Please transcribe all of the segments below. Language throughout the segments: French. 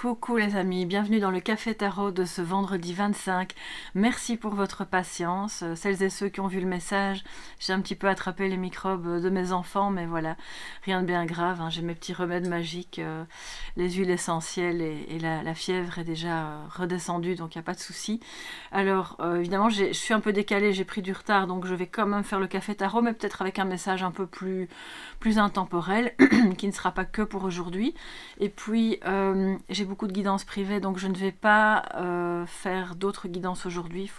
Coucou les amis, bienvenue dans le Café Tarot de ce vendredi 25. Merci pour votre patience. Celles et ceux qui ont vu le message, j'ai un petit peu attrapé les microbes de mes enfants, mais voilà, rien de bien grave, hein. J'ai mes petits remèdes magiques, les huiles essentielles et la fièvre est déjà redescendue, donc il n'y a pas de souci. Alors évidemment, je suis un peu décalée, j'ai pris du retard, donc je vais quand même faire le Café Tarot, mais peut-être avec un message un peu plus intemporel, qui ne sera pas que pour aujourd'hui. Et puis, j'ai beaucoup de guidances privées, donc je ne vais pas faire d'autres guidances aujourd'hui.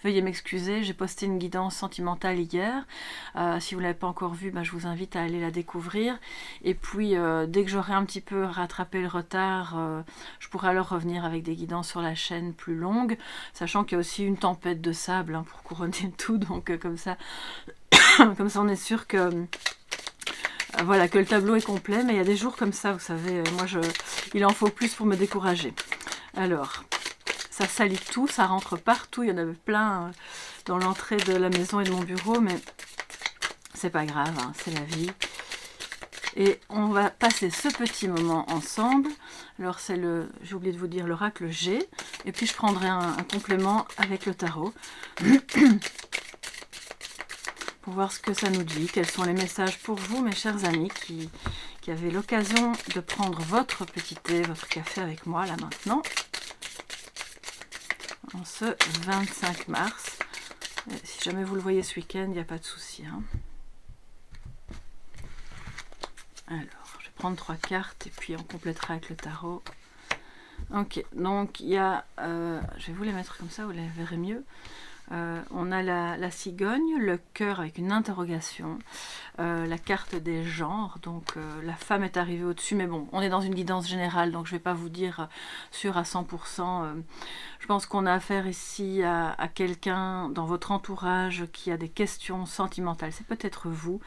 Veuillez m'excuser, j'ai posté une guidance sentimentale hier. Si vous ne l'avez pas encore vue, je vous invite à aller la découvrir. Et puis, dès que j'aurai un petit peu rattrapé le retard, je pourrai alors revenir avec des guidances sur la chaîne plus longues, sachant qu'il y a aussi une tempête de sable pour couronner le tout. Donc, comme ça, on est sûr que... Voilà, que le tableau est complet, mais il y a des jours comme ça, vous savez, il en faut plus pour me décourager. Alors, ça salit tout, ça rentre partout, il y en avait plein dans l'entrée de la maison et de mon bureau, mais c'est pas grave, hein, c'est la vie. Et on va passer ce petit moment ensemble. Alors c'est j'ai oublié de vous dire, l'oracle G, et puis je prendrai un complément avec le tarot. Pour voir ce que ça nous dit, quels sont les messages pour vous, mes chers amis, qui avez l'occasion de prendre votre petit thé, votre café avec moi, là maintenant, en ce 25 mars. Et si jamais vous le voyez ce week-end, il n'y a pas de souci, hein. Alors, je vais prendre 3 cartes et puis on complétera avec le tarot. Ok, donc il y a... je vais vous les mettre comme ça, vous les verrez mieux. On a la cigogne, le cœur avec une interrogation, la carte des genres, donc la femme est arrivée au-dessus, mais bon, on est dans une guidance générale, donc je ne vais pas vous dire sûr à 100%. Je pense qu'on a affaire ici à quelqu'un dans votre entourage qui a des questions sentimentales, c'est peut-être vous,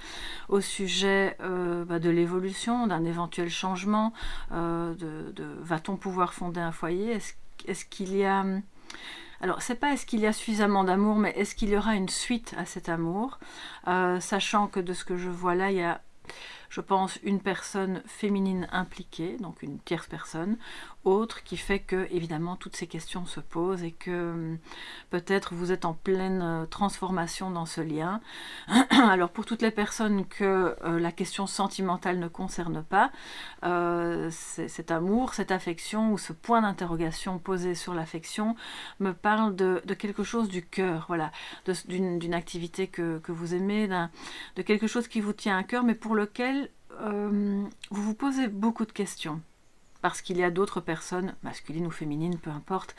au sujet de l'évolution, d'un éventuel changement, va-t-on pouvoir fonder un foyer, est-ce qu'il y a... Alors, c'est pas est-ce qu'il y a suffisamment d'amour, mais est-ce qu'il y aura une suite à cet amour, sachant que de ce que je vois là, il y a, je pense, une personne féminine impliquée, donc une tierce personne, autre, qui fait que, évidemment, toutes ces questions se posent et que peut-être vous êtes en pleine transformation dans ce lien. Alors, pour toutes les personnes que la question sentimentale ne concerne pas, cet amour, cette affection ou ce point d'interrogation posé sur l'affection me parle de quelque chose du cœur, voilà, d'une activité que vous aimez, de quelque chose qui vous tient à cœur, mais pour lequel vous vous posez beaucoup de questions. Parce qu'il y a d'autres personnes, masculines ou féminines, peu importe,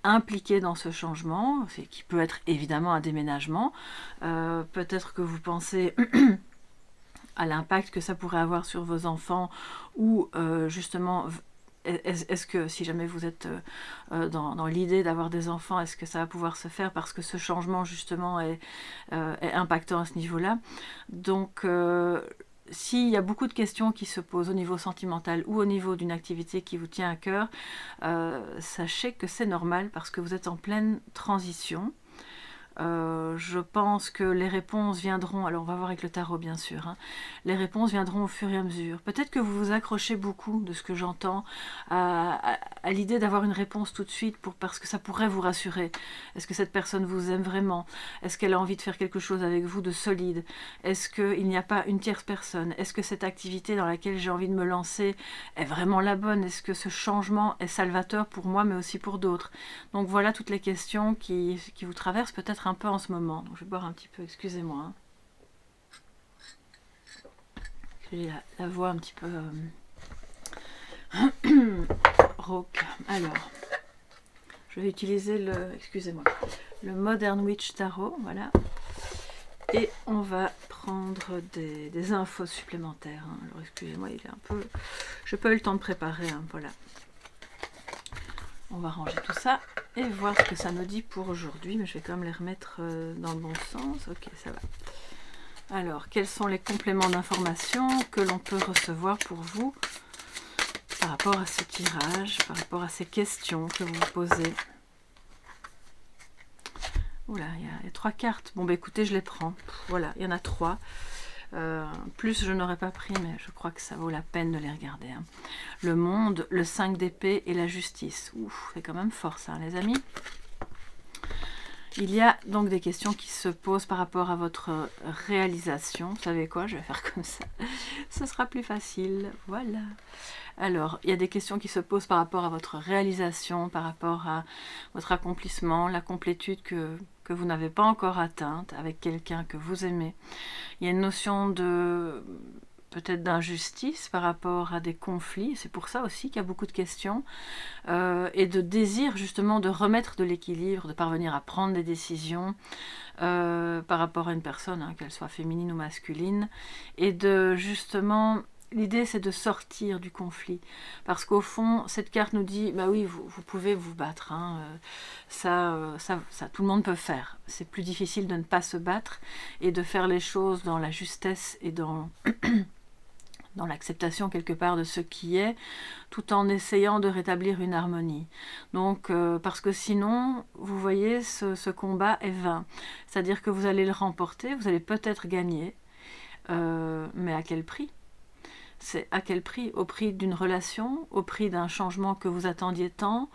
impliquées dans ce changement, qui peut être évidemment un déménagement. Peut-être que vous pensez à l'impact que ça pourrait avoir sur vos enfants, ou justement, est-ce que si jamais vous êtes dans l'idée d'avoir des enfants, est-ce que ça va pouvoir se faire parce que ce changement justement est impactant à ce niveau-là. Donc... s'il y a beaucoup de questions qui se posent au niveau sentimental ou au niveau d'une activité qui vous tient à cœur, sachez que c'est normal parce que vous êtes en pleine transition. Je pense que les réponses viendront, alors on va voir avec le tarot bien sûr, hein, les réponses viendront au fur et à mesure. Peut-être que vous vous accrochez beaucoup de ce que j'entends à l'idée d'avoir une réponse tout de suite parce que ça pourrait vous rassurer. Est-ce que cette personne vous aime vraiment? Est-ce qu'elle a envie de faire quelque chose avec vous de solide? Est-ce qu'il n'y a pas une tierce personne? Est-ce que cette activité dans laquelle j'ai envie de me lancer est vraiment la bonne? Est-ce que ce changement est salvateur pour moi mais aussi pour d'autres? Donc voilà toutes les questions qui vous traversent peut-être un peu en ce moment. Donc, je vais boire un petit peu, excusez-moi. Hein. J'ai la voix un petit peu rauque. Alors, je vais utiliser le Modern Witch Tarot, voilà. Et on va prendre des infos supplémentaires. Hein. Alors, excusez-moi, il est un peu... Je n'ai pas eu le temps de préparer, hein, voilà. On va ranger tout ça et voir ce que ça nous dit pour aujourd'hui, mais je vais quand même les remettre dans le bon sens. Ok, ça va. Alors, quels sont les compléments d'information que l'on peut recevoir pour vous par rapport à ce tirage, par rapport à ces questions que vous vous posez? Oula, il y a 3 cartes. Bon, bah écoutez, je les prends. Voilà, il y en a 3. Plus je n'aurais pas pris, mais je crois que ça vaut la peine de les regarder. Hein. Le monde, le 5 d'épée et la justice. Ouf, c'est quand même fort ça, les amis. Il y a donc des questions qui se posent par rapport à votre réalisation. Vous savez quoi? Je vais faire comme ça. Ce sera plus facile. Voilà. Alors, il y a des questions qui se posent par rapport à votre réalisation, par rapport à votre accomplissement, la complétude que vous n'avez pas encore atteinte avec quelqu'un que vous aimez. Il y a une notion de peut-être d'injustice par rapport à des conflits, c'est pour ça aussi qu'il y a beaucoup de questions, et de désir justement de remettre de l'équilibre, de parvenir à prendre des décisions par rapport à une personne, hein, qu'elle soit féminine ou masculine, et de justement... L'idée, c'est de sortir du conflit. Parce qu'au fond, cette carte nous dit, bah oui, vous pouvez vous battre. Hein, ça, tout le monde peut faire. C'est plus difficile de ne pas se battre et de faire les choses dans la justesse et dans l'acceptation quelque part de ce qui est, tout en essayant de rétablir une harmonie. Donc, parce que sinon, vous voyez, ce combat est vain. C'est-à-dire que vous allez le remporter, vous allez peut-être gagner, mais à quel prix ? C'est à quel prix? Au prix d'une relation, au prix d'un changement que vous attendiez tant,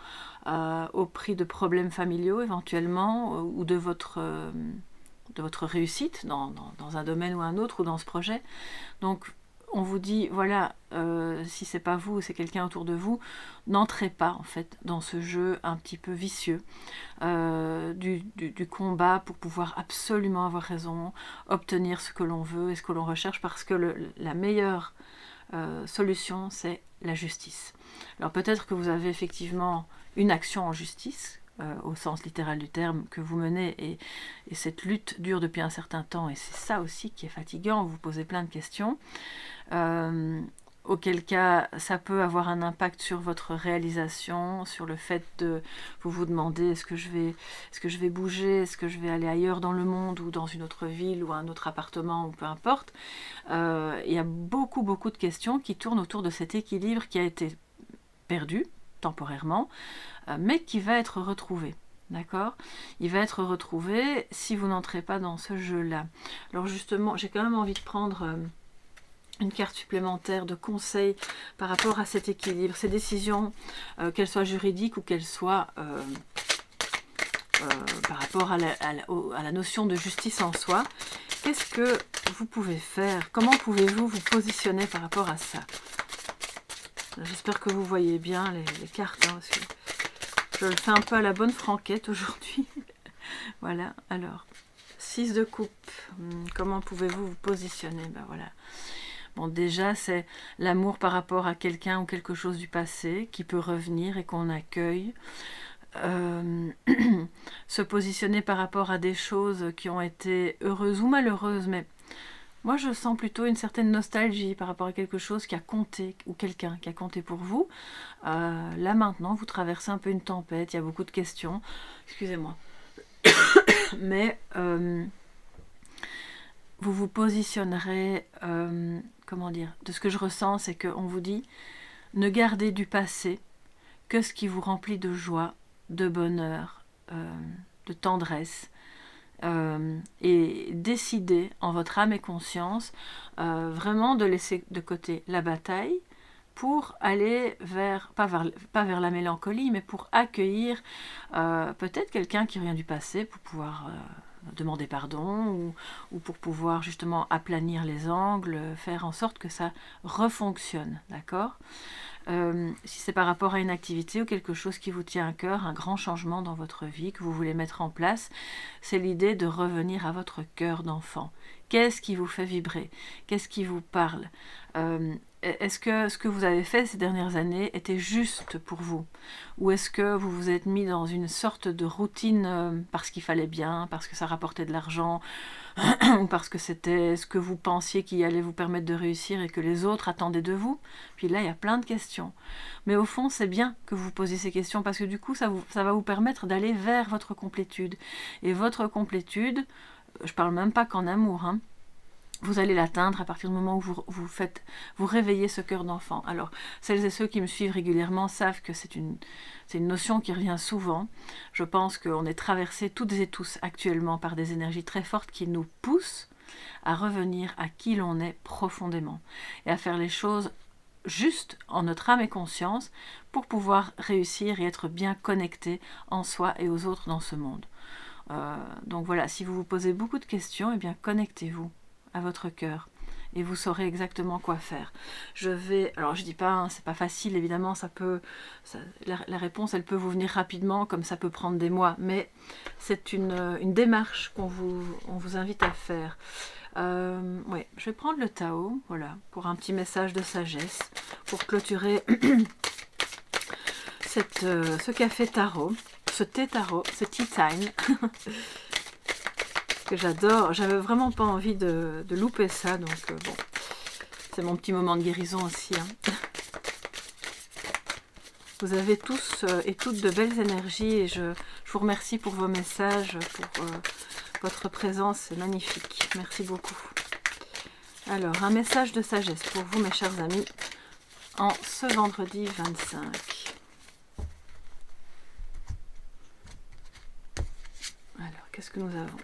au prix de problèmes familiaux éventuellement, ou de votre réussite dans un domaine ou un autre, ou dans ce projet. Donc, on vous dit, voilà, si c'est pas vous, c'est quelqu'un autour de vous, n'entrez pas en fait dans ce jeu un petit peu vicieux du combat pour pouvoir absolument avoir raison, obtenir ce que l'on veut et ce que l'on recherche, parce que la meilleure solution, c'est la justice. Alors peut-être que vous avez effectivement une action en justice, au sens littéral du terme, que vous menez, et cette lutte dure depuis un certain temps, et c'est ça aussi qui est fatigant, vous posez plein de questions, auquel cas ça peut avoir un impact sur votre réalisation, sur le fait de vous demander est-ce que je vais bouger, est-ce que je vais aller ailleurs dans le monde ou dans une autre ville ou un autre appartement ou peu importe. Il y a beaucoup de questions qui tournent autour de cet équilibre qui a été perdu temporairement, mais qui va être retrouvé. D'accord? Il va être retrouvé si vous n'entrez pas dans ce jeu-là. Alors justement, j'ai quand même envie de prendre une carte supplémentaire de conseil par rapport à cet équilibre, ces décisions, qu'elles soient juridiques ou qu'elles soient par rapport à la notion de justice en soi. Qu'est-ce que vous pouvez faire? Comment pouvez-vous vous positionner par rapport à ça? J'espère que vous voyez bien les cartes, hein, parce que je le fais un peu à la bonne franquette aujourd'hui. Voilà, alors, 6 de coupe. Comment pouvez-vous vous positionner? Ben voilà. Bon, déjà, c'est l'amour par rapport à quelqu'un ou quelque chose du passé qui peut revenir et qu'on accueille. Se positionner par rapport à des choses qui ont été heureuses ou malheureuses, mais moi je sens plutôt une certaine nostalgie par rapport à quelque chose qui a compté, ou quelqu'un qui a compté pour vous. Là maintenant, vous traversez un peu une tempête, il y a beaucoup de questions, excusez-moi, mais vous vous positionnerez, comment dire, de ce que je ressens, c'est qu'on vous dit, ne gardez du passé que ce qui vous remplit de joie, de bonheur, de tendresse, et décidez en votre âme et conscience vraiment de laisser de côté la bataille pour aller vers, pas vers la mélancolie, mais pour accueillir peut-être quelqu'un qui revient du passé pour pouvoir demander pardon, ou pour pouvoir justement aplanir les angles, faire en sorte que ça refonctionne, d'accord ? Si c'est par rapport à une activité ou quelque chose qui vous tient à cœur, un grand changement dans votre vie que vous voulez mettre en place, c'est l'idée de revenir à votre cœur d'enfant. Qu'est-ce qui vous fait vibrer? Qu'est-ce qui vous parle? Est-ce que ce que vous avez fait ces dernières années était juste pour vous? Ou est-ce que vous vous êtes mis dans une sorte de routine parce qu'il fallait bien, parce que ça rapportait de l'argent, ou parce que c'était ce que vous pensiez qui allait vous permettre de réussir et que les autres attendaient de vous? Puis là, il y a plein de questions. Mais au fond, c'est bien que vous posiez ces questions parce que du coup, ça va vous permettre d'aller vers votre complétude. Et votre complétude, je parle même pas qu'en amour, hein, vous allez l'atteindre à partir du moment où vous réveillez ce cœur d'enfant. Alors, celles et ceux qui me suivent régulièrement savent que c'est une notion qui revient souvent. Je pense qu'on est traversés toutes et tous actuellement par des énergies très fortes qui nous poussent à revenir à qui l'on est profondément et à faire les choses juste en notre âme et conscience pour pouvoir réussir et être bien connecté en soi et aux autres dans ce monde. Donc voilà, si vous vous posez beaucoup de questions, eh bien connectez-vous à votre cœur et vous saurez exactement quoi faire. Alors je dis pas, hein, c'est pas facile évidemment, la réponse elle peut vous venir rapidement, comme ça peut prendre des mois, mais c'est une démarche on vous invite à faire. Ouais, je vais prendre le Tao, voilà, pour un petit message de sagesse, pour clôturer ce café tarot, ce thé tarot, ce tea time, que j'adore. J'avais vraiment pas envie de louper ça, donc bon, c'est mon petit moment de guérison aussi. Hein. Vous avez tous et toutes de belles énergies et je vous remercie pour vos messages, pour votre présence, c'est magnifique. Merci beaucoup. Alors, un message de sagesse pour vous, mes chers amis, en ce vendredi 25. Alors, qu'est-ce que nous avons?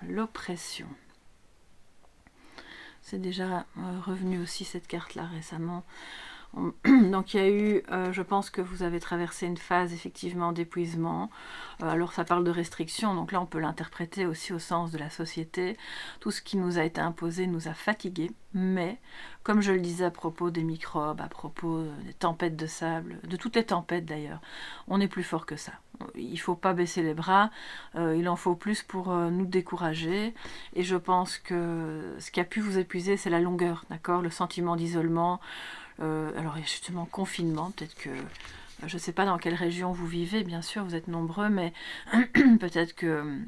L'oppression. C'est déjà revenu aussi cette carte-là récemment. Donc il y a eu, je pense que vous avez traversé une phase effectivement d'épuisement. Alors ça parle de restriction, donc là on peut l'interpréter aussi au sens de la société. Tout ce qui nous a été imposé nous a fatigués, mais comme je le disais à propos des microbes, à propos des tempêtes de sable, de toutes les tempêtes d'ailleurs, on est plus fort que ça. Il ne faut pas baisser les bras, il en faut plus pour nous décourager. Et je pense que ce qui a pu vous épuiser, c'est la longueur, d'accord, le sentiment d'isolement. Alors justement confinement, peut-être que je ne sais pas dans quelle région vous vivez, bien sûr vous êtes nombreux, mais peut-être que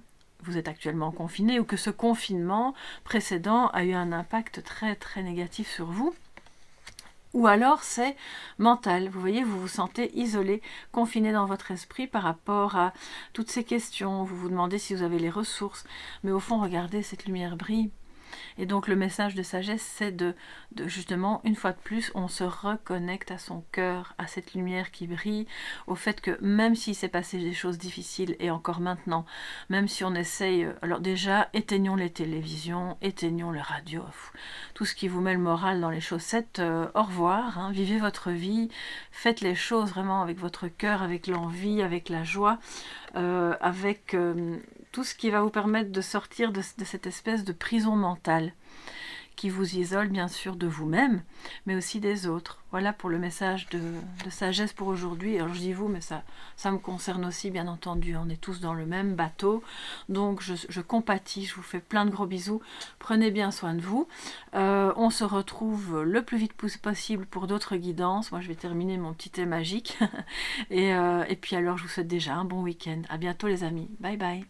vous êtes actuellement confiné ou que ce confinement précédent a eu un impact très très négatif sur vous. Ou alors c'est mental, vous voyez, vous vous sentez isolé, confiné dans votre esprit par rapport à toutes ces questions, vous vous demandez si vous avez les ressources, mais au fond regardez, cette lumière brille. Et donc le message de sagesse, c'est de justement, une fois de plus, on se reconnecte à son cœur, à cette lumière qui brille, au fait que même s'il s'est passé des choses difficiles, et encore maintenant, même si on essaye, alors déjà, éteignons les télévisions, éteignons les radios, tout ce qui vous met le moral dans les chaussettes, au revoir, hein, vivez votre vie, faites les choses vraiment avec votre cœur, avec l'envie, avec la joie, avec tout ce qui va vous permettre de sortir de cette espèce de prison mentale qui vous isole bien sûr de vous-même, mais aussi des autres. Voilà pour le message de sagesse pour aujourd'hui. Alors je dis vous, mais ça me concerne aussi bien entendu. On est tous dans le même bateau, donc je compatis, je vous fais plein de gros bisous. Prenez bien soin de vous. On se retrouve le plus vite possible pour d'autres guidances. Moi je vais terminer mon petit thé magique. Et puis alors je vous souhaite déjà un bon week-end. À bientôt les amis. Bye bye.